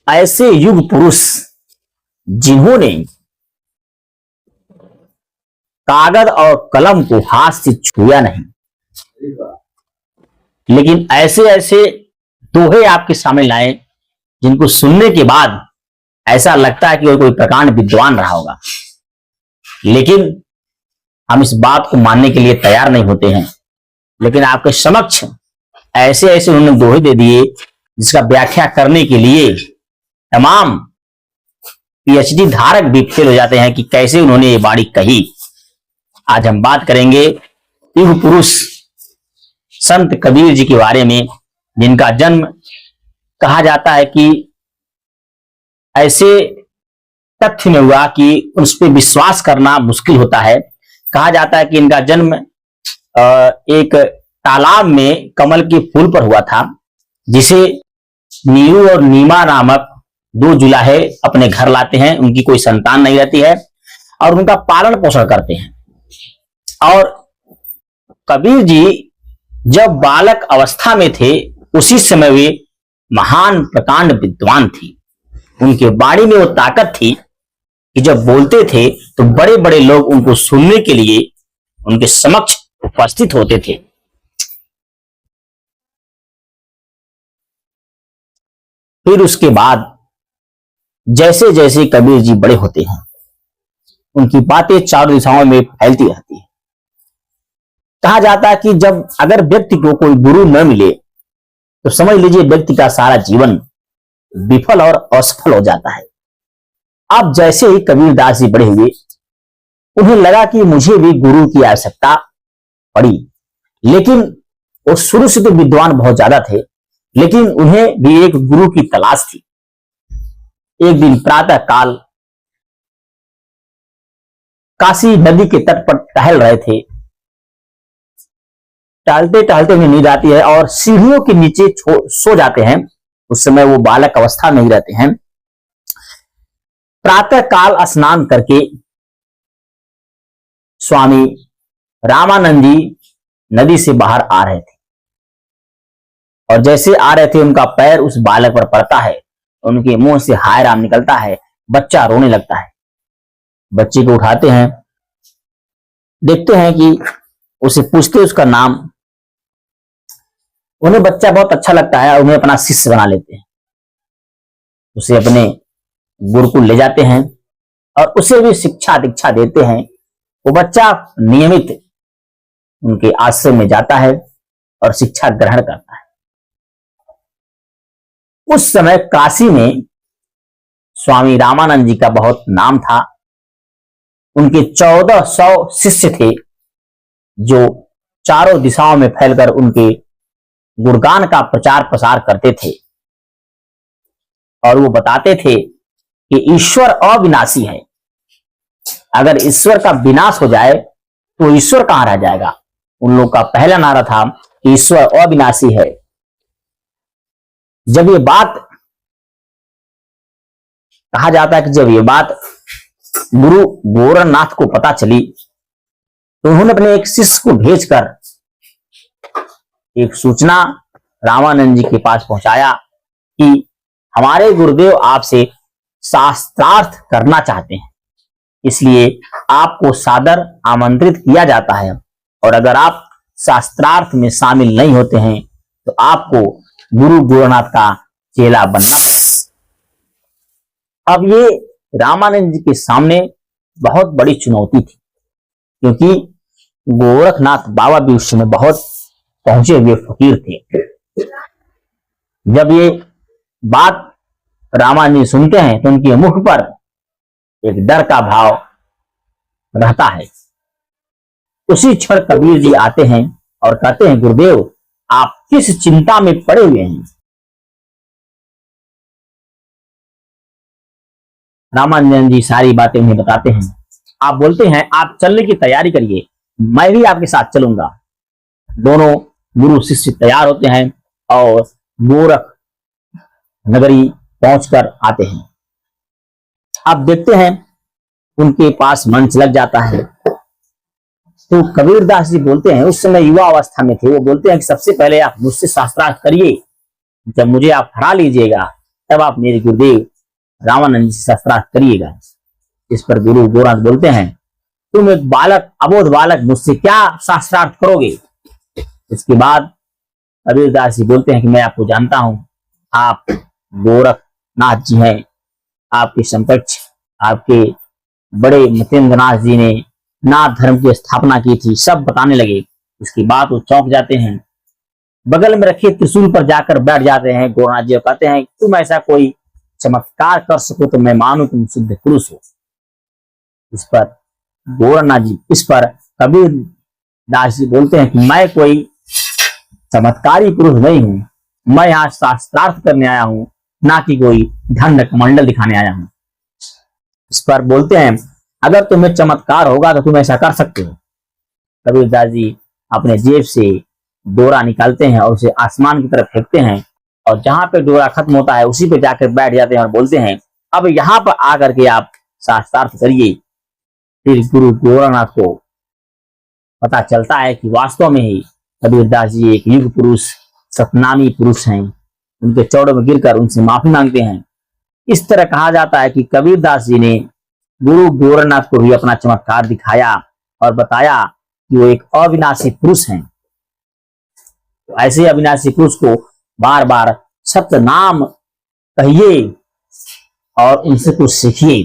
ऐसे युग पुरुष जिन्होंने कागज और कलम को हाथ से छुआ नहीं, लेकिन ऐसे ऐसे दोहे आपके सामने लाए जिनको सुनने के बाद ऐसा लगता है कि वो कोई प्रकांड विद्वान रहा होगा, लेकिन हम इस बात को मानने के लिए तैयार नहीं होते हैं। लेकिन आपके समक्ष ऐसे ऐसे उन्होंने दोहे दे दिए जिसका व्याख्या करने के लिए तमाम पीएचडी धारक भी फेल हो जाते हैं कि कैसे उन्होंने ये वाणी कही। आज हम बात करेंगे युग पुरुष संत कबीर जी के बारे में, जिनका जन्म कहा जाता है कि ऐसे तथ्य में हुआ कि उस पर विश्वास करना मुश्किल होता है। कहा जाता है कि इनका जन्म एक तालाब में कमल के फूल पर हुआ था, जिसे नीरू और नीमा नामक दो जुलाहे अपने घर लाते हैं। उनकी कोई संतान नहीं रहती है और उनका पालन पोषण करते हैं। और कबीर जी जब बालक अवस्था में थे उसी समय वे महान प्रकांड विद्वान थे। उनके वाणी में वो ताकत थी कि जब बोलते थे तो बड़े बड़े लोग उनको सुनने के लिए उनके समक्ष उपस्थित होते थे। फिर उसके बाद जैसे जैसे कबीर जी बड़े होते हैं, उनकी बातें चारों दिशाओं में फैलती रहती है। कहा जाता है कि जब अगर व्यक्ति को कोई गुरु न मिले तो समझ लीजिए व्यक्ति का सारा जीवन विफल और असफल हो जाता है। अब जैसे ही कबीरदास जी बड़े हुए, उन्हें लगा कि मुझे भी गुरु की आवश्यकता पड़ी। लेकिन वो शुरू से तो विद्वान बहुत ज्यादा थे, लेकिन उन्हें भी एक गुरु की तलाश थी। एक दिन प्रातः काल काशी नदी के तट पर टहल रहे थे। टहलते टहलते उन्हें नींद आती है और सीढ़ियों के नीचे सो जाते हैं। उस समय वो बालक अवस्था में ही रहते हैं। प्रातः काल स्नान करके स्वामी रामानंद जी नदी से बाहर आ रहे थे और जैसे आ रहे थे उनका पैर उस बालक पर पड़ता है, उनके मुंह से हाय राम निकलता है। बच्चा रोने लगता है। बच्चे को उठाते हैं, देखते हैं कि उसे पूछते उसका नाम। उन्हें बच्चा बहुत अच्छा लगता है और उन्हें अपना शिष्य बना लेते हैं। उसे अपने गुरुकुल ले जाते हैं और उसे भी शिक्षा दीक्षा देते हैं। वो बच्चा नियमित उनके आश्रम में जाता है और शिक्षा ग्रहण करता है। उस समय काशी में स्वामी रामानंद जी का बहुत नाम था। उनके 1400 शिष्य थे जो चारों दिशाओं में फैलकर उनके गुणगान का प्रचार प्रसार करते थे और वो बताते थे कि ईश्वर अविनाशी है। अगर ईश्वर का विनाश हो जाए तो ईश्वर कहां रह जाएगा। उन लोगों का पहला नारा था कि ईश्वर अविनाशी है। जब ये बात कहा जाता है कि जब ये बात गुरु गोरखनाथ को पता चली तो उन्होंने अपने एक शिष्य को भेजकर एक सूचना रामानंद जी के पास पहुंचाया कि हमारे गुरुदेव आपसे शास्त्रार्थ करना चाहते हैं, इसलिए आपको सादर आमंत्रित किया जाता है और अगर आप शास्त्रार्थ में शामिल नहीं होते हैं तो आपको गुरु गोरखनाथ का चेला बनना है। अब ये रामानंद जी के सामने बहुत बड़ी चुनौती थी, क्योंकि गोरखनाथ बाबा भी उस समय बहुत पहुंचे हुए फकीर थे। जब ये बात रामानंद जी सुनते हैं तो उनके मुख पर एक डर का भाव रहता है। उसी क्षण कबीर जी आते हैं और कहते हैं, गुरुदेव आप किस चिंता में पड़े हुए हैं। रामानंद जी सारी बातें उन्हें बताते हैं। आप बोलते हैं आप चलने की तैयारी करिए, मैं भी आपके साथ चलूंगा। दोनों गुरु शिष्य तैयार होते हैं और गोरख नगरी पहुंचकर आते हैं। अब देखते हैं उनके पास मंच लग जाता है तो कबीरदास जी बोलते हैं, उस समय युवा अवस्था में थे, वो बोलते हैं कि सबसे पहले आप मुझसे शास्त्रार्थ करिए, जब मुझे आप हरा लीजिएगा तब आप मेरे गुरुदेव रामानंद जी से शास्त्रार्थ करिएगा। इस पर गुरु गोरखनाथ बोलते हैं, तुम एक बालक, अबोध बालक, मुझसे क्या शास्त्रार्थ करोगे? इसके बाद कबीरदास जी बोलते हैं कि मैं आपको जानता हूं, आप गोरखनाथ जी हैं, आपके समकक्ष आपके बड़े मतेंद्रनाथ जी ने नाथ धर्म की स्थापना की थी। सब बताने लगे। इसके बाद वो चौंक जाते हैं, बगल में रखे त्रिशूल पर जाकर बैठ जाते हैं। गोरखनाथ जी कहते हैं, तुम ऐसा कोई चमत्कार कर सको तो मैं मानू तुम शुद्ध पुरुष हो। इस पर गोरखनाथ जी, इस पर कबीरदास जी बोलते हैं कि मैं कोई चमत्कारी पुरुष नहीं हूं, मैं यहाँ शास्त्रार्थ करने आया हूं, ना कि कोई धन कमंडल दिखाने आया हूं। इस पर बोलते हैं, अगर तुम्हें चमत्कार होगा तो तुम ऐसा कर सकते हो। कबीरदास जी अपने जेब से डोरा निकालते हैं और उसे आसमान की तरफ फेंकते हैं, और जहां पे डोरा खत्म होता है उसी पे जाकर बैठ जाते हैं और बोलते हैं, अब यहां पर आकर के आप शास्त्रार्थ करिए। फिर गुरु गोरखनाथ को पता चलता है कि वास्तव में ही कबीरदास जी एक युग पुरुष, सतनामी पुरुष हैं। उनके चौड़ों में गिरकर उनसे माफी मांगते हैं। इस तरह कहा जाता है कि कबीरदास जी ने गुरु गोरखनाथ को भी अपना चमत्कार दिखाया और बताया कि वो एक अविनाशी पुरुष हैं। तो ऐसे अविनाशी पुरुष को बार बार सत्य नाम कहिए और उनसे कुछ सीखिए।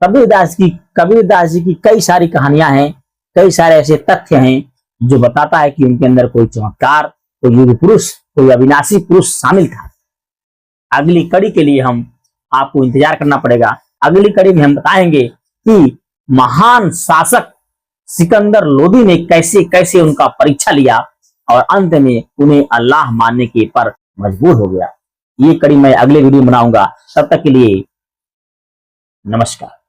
कबीरदास जी की कई सारी कहानियां हैं, कई सारे ऐसे तथ्य हैं जो बताता है कि उनके अंदर कोई चमत्कार, कोई युग पुरुष, कोई अविनाशी पुरुष शामिल था। अगली कड़ी के लिए हम आपको इंतजार करना पड़ेगा। अगली कड़ी में हम बताएंगे कि महान शासक सिकंदर लोदी ने कैसे कैसे उनका परीक्षा लिया और अंत में उन्हें अल्लाह मानने के पर मजबूर हो गया। ये कड़ी मैं अगले वीडियो में बनाऊंगा। तब तक के लिए नमस्कार।